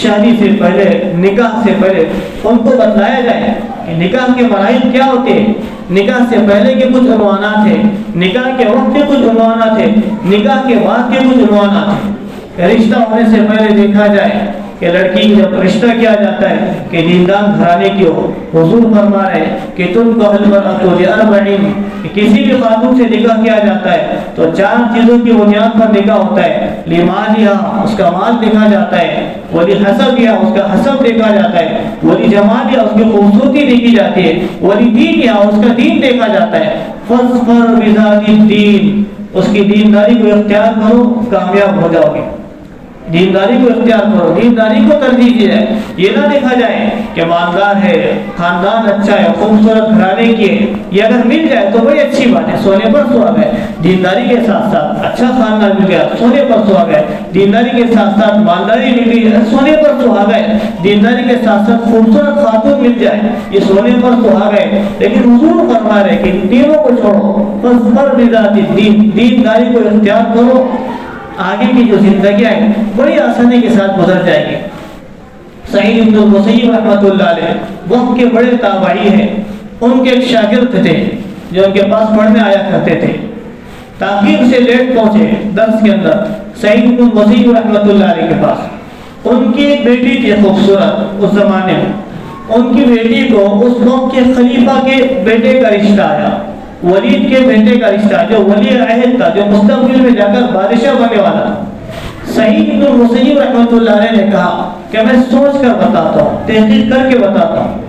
شادی سے پہلے، نکاح سے پہلے ان کو بتلایا جائے کہ نکاح کے مراحل کیا ہوتے ہیں، نکاح سے پہلے کے کچھ عنوانات ہیں، نکاح کے وقت کے کچھ عنوانات ہیں، نکاح کے بعد کے کچھ عنوانات ہیں۔ رشتہ ہونے سے پہلے دیکھا جائے کہ لڑکی کی جب رشتہ کیا جاتا ہے کہ دیندار گھرانے کی ہو، حضور فرما رہے کہ تم کو المرأۃ لأربعین، کہ کسی بھی خاتون سے نکاح کیا جاتا ہے تو 4 چیزوں کی بنیاد پر نکاح ہوتا ہے۔ لمالہا، اس کا مال دیکھا جاتا ہے، ولحسبہا، اس کا حسب دیکھا جاتا ہے، ولجمالہا، اس کی خوبصورتی دیکھی جاتی ہے، ولدینہا، اس کا دین دیکھا جاتا ہے۔ فاظفر بذات الدین، اس کی دینداری کو اختیار کرو، کامیاب ہو جاؤ گے۔ دینداری کو اختیار کرو، دینداری کو ترجیح دی جائے. یہ نہ دیکھا جائے کہ مالدار ہے، خاندان اچھا ہے، خوبصورت گھرانے کی ہے، یہ اگر مل جائے تو بڑی اچھی بات ہے، سونے پر سہاگ ہے. دینداری کے ساتھ ساتھ اچھا خاندان مل گیا، سونے پر سہاگ ہے. دینداری کے ساتھ ساتھ مالداری مل گئی، سونے پر سہاگ ہے. دینداری کے ساتھ ساتھ خوبصورت خاتون مل جائے، یہ سونے پر سہاگ ہے. لیکن حضور فرما رہے کہ ان تینوں کو چھوڑو، بس پر بذات الدین، دینداری کو اختیار کرو. آگے کی جو زندگیاں ہیں بڑی آسانی کے ساتھ گزر جائے گی. سعید بن المسیب رحمۃ اللہ علیہ وقت کے بڑے تابعی ہیں. ان کے ایک شاگرد تھے جو ان کے پاس پڑھنے آیا کرتے تھے. تاخیر سے لیٹ پہنچے درس کے اندر سعید بن المسیب رحمۃ اللہ علیہ کے پاس. ان کی ایک بیٹی تھی خوبصورت اس زمانے میں. ان کی بیٹی کو اس وقت کے خلیفہ کے بیٹے کا رشتہ آیا، ولید کے بیٹے کا رشتہ، جو ولی عہد تھا، جو مستقبل میں جا کر بادشاہ بننے والا تھا. سعید بن المسیب رحمۃ اللہ علیہ نے کہا کہ میں سوچ کر بتاتا ہوں، تحقیق کر کے بتاتا ہوں.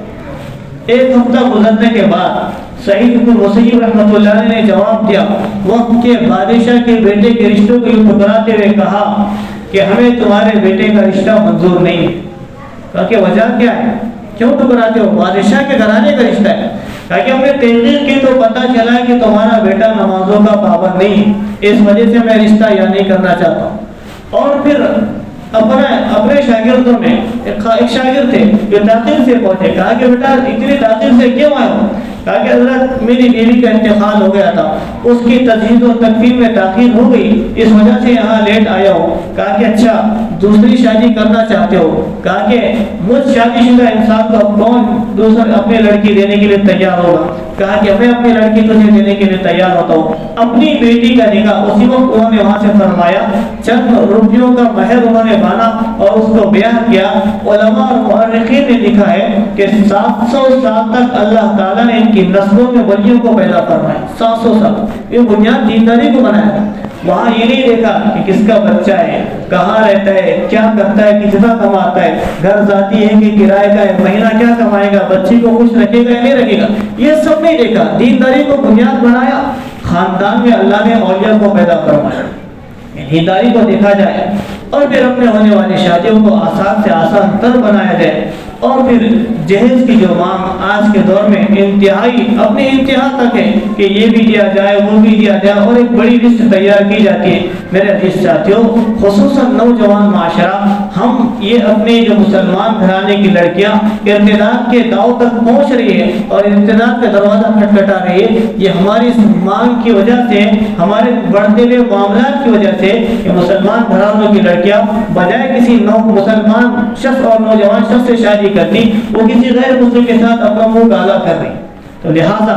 ایک ہفتہ گزرنے کے بعد سعید بن المسیب رحمۃ اللہ علیہ نے جواب دیا. وقت کے بادشاہ کے بیٹے کے رشتوں کو ٹکراتے ہوئے کہا کہ ہمیں تمہارے بیٹے کا رشتہ منظور نہیں. کہا کہ وجہ کیا ہے، کیوں ٹکراتے ہو؟ بادشاہ کے گھرانے کا رشتہ ہے. کہا کہ ہم نے تحقیق کی تو پتہ چلا کہ تمہارا بیٹا نمازوں کا پابند نہیں، اس وجہ سے میں رشتہ یا نہیں کرنا چاہتا ہوں. اور پھر اپنے شاگردوں میں ایک شاگرد تھے جو تاخیر سے پہنچے. کہا کہ بیٹا اتنی تاخیر سے کیوں آئے ہو؟ کہا کہ حضرت میری بیوی کا انتقال ہو گیا تھا، اس کی تجہیز و تکفین میں تاخیر ہو گئی، اس وجہ سے یہاں لیٹ آیا ہوں. کہا کہ اچھا دوسری شادی کرنا چاہتے ہو؟ کہا کہ مجھ شادی شدہ انسان کو کون دوسرے اپنی لڑکی دینے کے لیے تیار ہوگا؟ کہا کہ میں اپنی لڑکی تجھے دینے کے لیے تیار ہوتا ہوں. اپنی بیٹی کا نکاح اسی وقت انہوں نے وہاں سے فرمایا. چند روپیوں کا مہر انہوں نے بانا اور اس کو بیاہ کیا. علماء اور مورخین نے لکھا ہے کہ 700 سال تک اللہ تعالیٰ نے ان کی نسلوں میں ولیوں کو پیدا فرمایا. 700 سال یہ بنیاد دینداری کو بنایا. وہاں یہ نہیں دیکھا کہ کس کا بچہ ہے، کہاں رہتا ہے، کیا کرتا ہے، کتنا کماتا ہے، گھر ذاتی ہے کہ کرائے کا ہے، مہینہ کیا کمائے گا، بچی کو خوش رکھے گا یا نہیں رکھے گا، یہ سب نہیں دیکھا. دینداری کو بنیاد بنایا. خاندان میں اللہ نے اولیاء کو پیدا فرمایا. دینداری کو دیکھا جائے اور پھر اپنے ہونے والی شادیوں کو آسان سے آسان تر بنایا جائے. اور پھر جہیز کی جو مانگ آج کے دور میں انتہائی اپنی انتہا تک ہے کہ یہ بھی دیا جائے وہ بھی دیا جائے اور ایک بڑی لسٹ تیار کی جاتی ہے. میرے عزیز ساتھیوں، خصوصاً نوجوان معاشرہ، ہم یہ اپنے جو مسلمان گھرانے کی لڑکیاں ارتداد کے داؤ تک پہنچ رہی ہے اور ارتداد کا دروازہ کھٹکھٹا رہی ہے. یہ ہماری اس مانگ کی وجہ سے، ہمارے بڑھتے ہوئے معاملات کی وجہ سے کہ مسلمان گھرانوں کی لڑکیاں بجائے کسی مسلمان شخص اور نوجوان شخص سے شادی کرتی، وہ کسی غیر مسلم کے ساتھ اپنا منہ کالا کر رہی. تو لہٰذا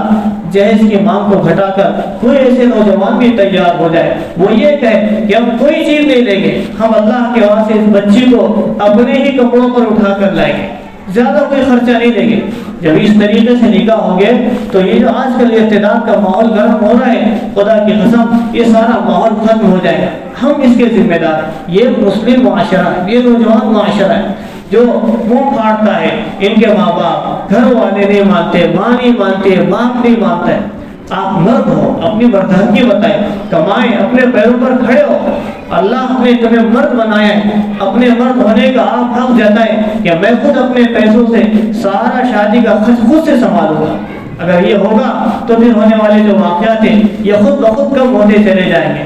جہیز کی مانگ کو گھٹا کر کوئی ایسے نوجوان بھی تیار ہو جائے، وہ یہ کہے کہ ہم کوئی چیز نہیں لیں گے، ہم اللہ کے واسطے اس بچی کو اپنے ہی کپڑوں پر اٹھا کر لائیں گے، زیادہ کوئی خرچہ نہیں دیں گے. جب اس طریقے سے نکاح ہو گئے تو یہ جو آج کل ارتداد کا ماحول گرم ہو رہا ہے، خدا کی قسم یہ سارا ماحول ختم ہو جائے گا. ہم اس کے ذمہ دار ہیں. یہ مسلم معاشرہ ہے، یہ نوجوان معاشرہ ہے جو منہ پھاڑتا ہے. ان کے ماں باپ، گھر والے نہیں مانتے، ماں نہیں مانتے، باپ نہیں مانتا ہے. آپ مرد ہو، اپنی مردانگی بتائیں، کمائیں، اپنے پیروں پر کھڑے ہو. اللہ نے تمہیں مرد بنایا ہے، اپنے مرد ہونے کا آپ حق جتائیں کہ میں خود اپنے پیسوں سے سارا شادی کا خرچ خود سے سنبھالوں گا. اگر یہ ہوگا تو پھر ہونے والے جو واقعات ہیں یہ خود بخود کم ہوتے چلے جائیں گے.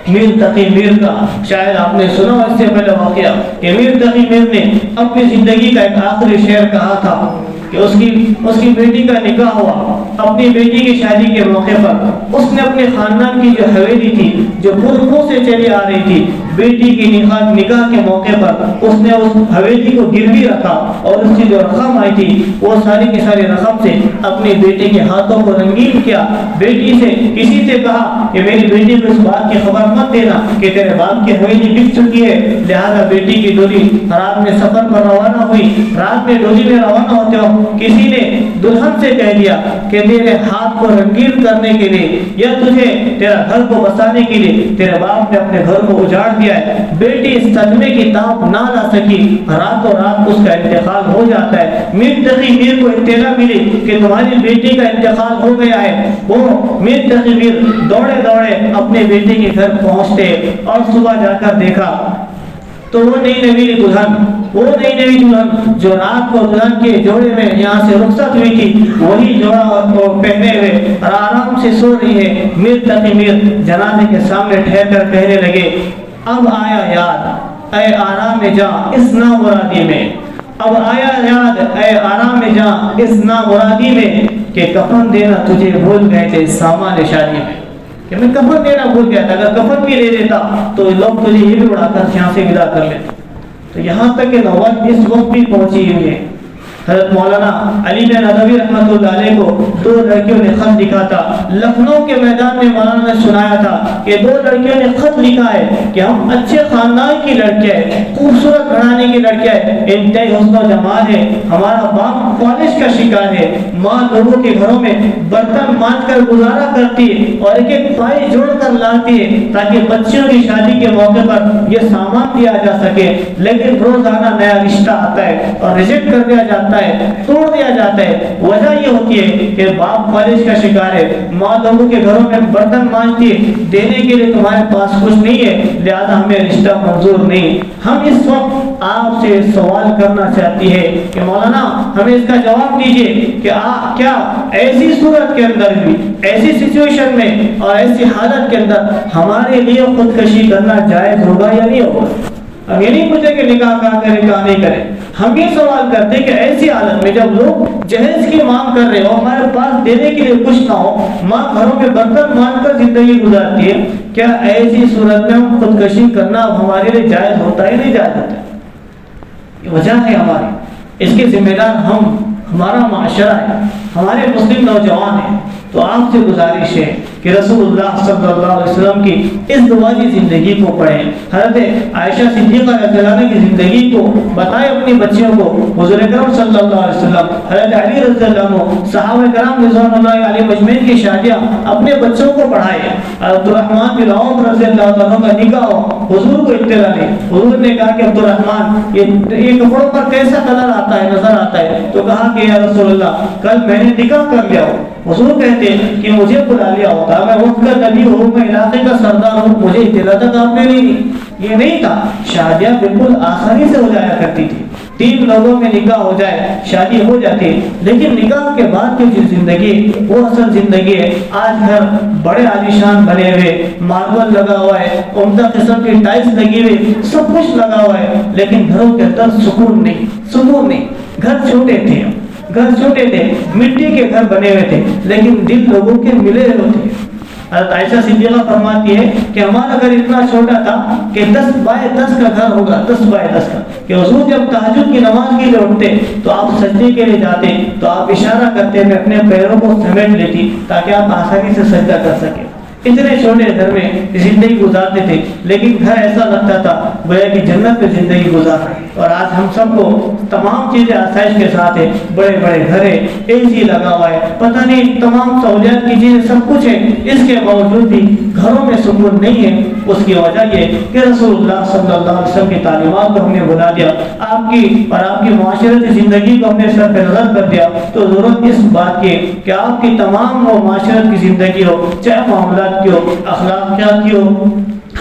میر تقی میر کا شاید آپ نے سنا اس سے پہلے واقعہ کہ میر تقی میر نے اپنی زندگی کا ایک آخری شعر کہا تھا کہ اس کی بیٹی کا نکاح ہوا. اپنی بیٹی کی شادی کے موقع پر اس نے اپنے خاندان کی جو حویلی تھی جو پرخوں سے چلی آ رہی تھی، بیٹی کی نکاح کے موقع پر اس نے اس حویلی کو گروی رکھا اور اس کی جو رقم آئی تھی وہ ساری کی ساری رقم سے اپنی بیٹی کے ہاتھوں کو رنگین کیا. بیٹی سے کسی سے کہا کہ میری بیٹی کو اس بات کی خبر مت دینا کہ تیرے باپ کی حویلی بک چکی ہے. لہذا بیٹی کی ڈولی رات میں سفر پر روانہ ہوئی. رات میں ڈولی میں روانہ ہوتے ہو کسی نے دلہن سے کہہ دیا کہ تیرے ہاتھ کو رنگین کرنے کے لیے یا تجھے تیرا گھر کو بسانے کے لیے تیرے باپ نے اپنے گھر کو اجاڑ دیا ہے. بیٹی اس صدمے کی تاب نہ لا سکی، راتوں رات اس کا انتقال ہو جاتا ہے. میر تقی میر کو اطلاع ملی کہ تمہاری بیٹی کا انتقال ہو گیا ہے. وہ میر تقی میر دوڑے دوڑے اپنے بیٹی کے گھر پہنچتے اور صبح جا کر دیکھا تو وہ نئی نوی دلہن جو رات کو دلہن کے جوڑے میں یہاں سے رخصت ہوئی تھی وہی جوڑا پہنے ہوئے اور آرام سے سو رہی ہے، میر تقی میر جنازے کے سامنے ٹھہر کر کہنے لگے اب آیا یاد اے آرام جاں اس نامرادی میں، اب آیا یاد اے آرام جاں اس نامرادی میں کہ کفن دینا تجھے بھول گئے تھے سامان شادی میں، کہ میں کفن دینا بھول گیا تھا، اگر کفن بھی لے دیتا تو لوگ تجھے یہ بھی اڑا کر یہاں سے ودا کر لیتے۔ تو یہاں تک کہ نوبت اس وقت بھی پہنچی ہوئی ہے۔ حضرت مولانا علی بن ندوی رحمۃ اللہ علیہ کو 2 لڑکیوں نے خط لکھا تھا، لکھنؤ کے میدان میں مولانا نے سنایا تھا کہ 2 لڑکیوں نے خط لکھا ہے کہ ہم اچھے خاندان کی لڑکیاں ہیں، خوبصورت گھرانے کی لڑکیاں ہیں، انتہائی حسن و جمال ہے، ہمارا باپ فالش کا شکار ہے، ماں لوگوں کے گھروں میں برتن مانج کر گزارا کرتی ہے اور ایک ایک پائی جوڑ کر لاتی ہے تاکہ بچیوں کی شادی کے موقع پر یہ سامان دیا جا سکے، لیکن روزانہ نیا رشتہ آتا ہے اور ریجیکٹ کر دیا جاتا ہے، توڑ دیا جاتا ہے۔ وجہ یہ ہوتی ہے کہ باپ فالش کا شکار ہے، ماں لوگوں کے گھروں میں برتن مانجتی ہے، دینے کے لیے تمہارے پاس کچھ نہیں ہے، لہذا ہمیں رشتہ منظور نہیں۔ ہم اس وقت آپ سے سوال کرنا چاہتی ہے کہ مولانا ہمیں اس کا جواب دیجئے کہ کیا ایسی صورت کے اندر بھی، ایسی سچویشن میں اور ایسی حالت کے اندر ہمارے لیے خودکشی کرنا جائز ہوگا یا نہیں ہوگا؟ اب یہ نہیں پوچھے کہ نکاح کہاں کرے کہاں نہیں کرے، ہم یہ سوال کرتے کہ ایسی حالت میں جب لوگ جہیز کی مانگ کر رہے ہو، ہمارے پاس دینے کے لیے کچھ نہ ہو، ماں گھروں میں برتن مان کر زندگی گزارتی ہے، کیا ایسی صورت میں ہم خودکشی کرنا اب ہمارے لیے جائز ہوتا ہے نہیں جائز ہوتا ہے؟ یہ وجہ ہے ہماری، اس کے ذمہ دار ہمارا معاشرہ ہے، ہمارے مسلم نوجوان ہیں۔ تو آپ سے گزارش ہے کہ رسول اللہ صلی اللہ علیہ وسلم کی اس دعائی زندگی کو پڑھیں، حضرت عائشہ صدیقہ رضی اللہ عنہ کی زندگی کو بتائیں اپنی بچیوں کو، حضور اکرم صلی اللہ علیہ وسلم، حضرت علی رضی اللہ عنہ، صحابہ کرام رضوان اللہ علیہ مجمعین کی شادیاں اپنے بچوں کو پڑھائیں۔ عبد الرحمن بن عوف رضی اللہ عنہ کا نکاح ہو، حضور کو اطلاع نہیں، حضور نے کہا کہ عبد الرحمن یہ کپڑوں پر کیسا کلر آتا ہے نظر آتا ہے، تو کہا کہ یا رسول اللہ کل میں نے نکاح کر لیا ہو۔ حضور کہتے ہیں کہ مجھے بلا لیا ہوتا، میں وقت کا نبی ہوں، میں علاقے کا سردار ہوں، مجھے اطلاع تک آپ نے نہیں دی۔ یہ نہیں تھا، شادیاں بالکل آسانی سے ہو جایا کرتی تھی، 3 لوگوں میں نکاح ہو جائے شادی ہو جاتی، لیکن نکاح کے بعد کی جو زندگی وہ اصل زندگی ہے۔ آج گھر بڑے عالیشان بنے ہوئے، ماربل لگا ہوا ہے، عمدہ قسم کی ٹائلس لگی ہوئی، سب کچھ لگا ہوا ہے، لیکن گھروں کے اندر سکون نہیں۔ گھر چھوٹے تھے، مٹی کے گھر بنے ہوئے تھے، لیکن دل لوگوں کے ملے ہوتے ہیں۔ حضرت عائشہ صدیقہ فرماتی ہے کہ ہمارا گھر اتنا چھوٹا تھا کہ 10 بائی 10 کا گھر ہوگا، 10 بائی 10 کا، کہ حضور جب تہجد کی نماز کے لیے اٹھتے تو آپ سجدے کے لیے جاتے تو آپ اشارہ کرتے، میں اپنے پیروں کو سمیٹ لیتی تاکہ آپ آسانی سے سجدہ کر سکیں۔ اتنے چھوٹے گھر میں زندگی گزارتے تھے، لیکن گھر ایسا لگتا تھا گویا کہ جنت میں زندگی گزار رہے۔ اور آج ہم سب کو تمام چیزیں آسائش کے ساتھ ہے، بڑے بڑے گھر ہے، اے سی لگا ہوا ہے، پتہ نہیں تمام سہولیات کی چیزیں سب کچھ ہے، اس کے باوجود بھی گھروں میں سکون نہیں ہے۔ اس کی وجہ یہ کہ رسول اللہ صلی اللہ علیہ وسلم کی تعلیمات کو ہم نے بھلا دیا، آپ کی معاشرتی زندگی کو ہم نے سر پہ نظر کر دیا۔ تو ضرورت اس بات کی کہ آپ کی تمام وہ معاشرت کی زندگی ہو، چاہے معاملات کی ہو، اخلاقیات کی ہو،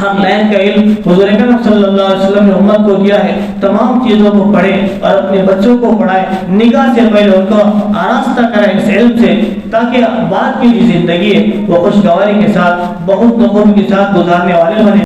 ہم لائن کا علم حضور اکرم صلی اللہ علیہ وسلم نے امت کو دیا ہے، تمام چیزوں کو پڑھیں اور اپنے بچوں کو پڑھائیں، نکاح سے پہلے ان کو آراستہ کریں اس علم سے، تاکہ بعد کی جو زندگی ہے وہ خوشگواری کے ساتھ، بہت نخوبی کے ساتھ گزارنے والے بنے۔